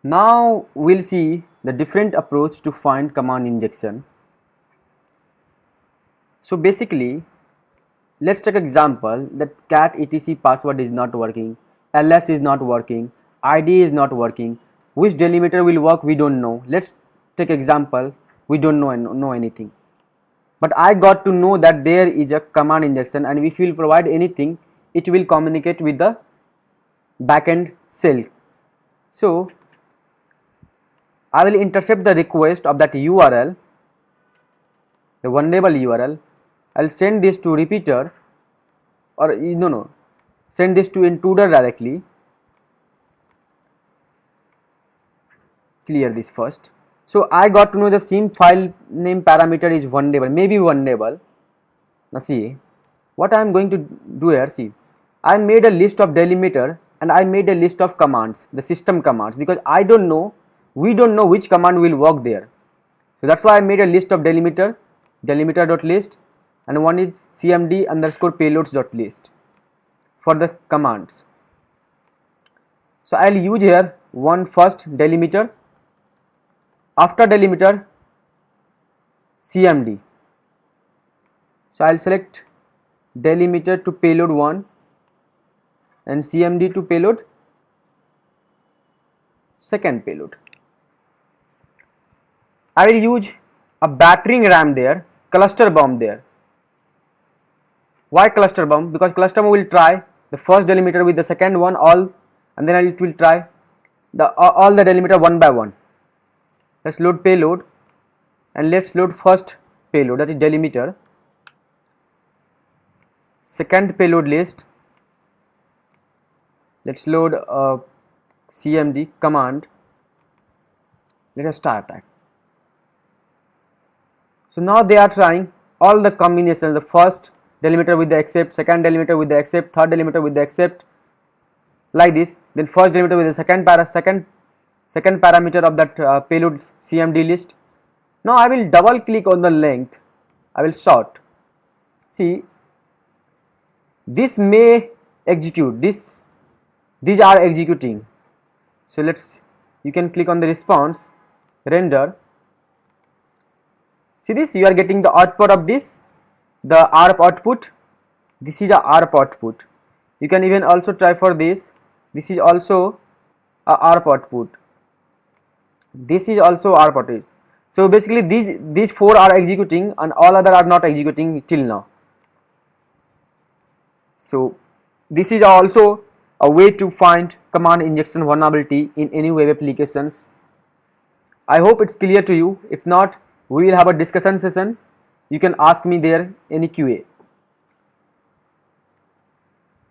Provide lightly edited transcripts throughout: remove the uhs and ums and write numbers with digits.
Now we'll see the different approach to find command injection. So basically, let's take example that cat etc password is not working, ls is not working, id is not working. Which delimiter will work we don't know. Let's take example, we don't know anything. But I got to know that there is a command injection, and if we will provide anything, it will communicate with the backend cell. So I will intercept the request of that URL, the vulnerable URL. I'll send this to repeater, or send this to intruder directly. Clear this first. So I got to know the same file name parameter is vulnerable, maybe vulnerable. Now see what I am going to do here. See, I made a list of delimiter and I made a list of commands, the system commands, because we don't know which command will work there. So that's why I made a list of delimiter.list, and one is cmd underscore payloads.list for the commands. So I'll use here one first delimiter. After delimiter, cmd. So I'll select delimiter to payload 1 and cmd to payload second payload. I will use a battering ram there, cluster bomb there. Why cluster bomb? Because cluster bomb will try the first delimiter with the second one all, and then it will try all the delimiter one by one. Let's load payload and let's load first payload, that is delimiter. Second payload list, let's load cmd command. Let us start attack. So now they are trying all the combinations, the first delimiter with the accept, second delimiter with the accept, third delimiter with the accept, like this. Then first delimiter with the second parameter of that payload cmd list. Now I will double click on the length, I will sort. See, this may execute, these are executing. So you can click on the response, render. See this, you are getting the output of this, the ARP output. This is a ARP output. You can even also try for this. This is also a ARP output. This is also ARP output. So basically these four are executing and all other are not executing till now. So this is also a way to find command injection vulnerability in any web applications. I hope it's clear to you. If not, we will have a discussion session. You can ask me there any QA.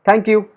Thank you.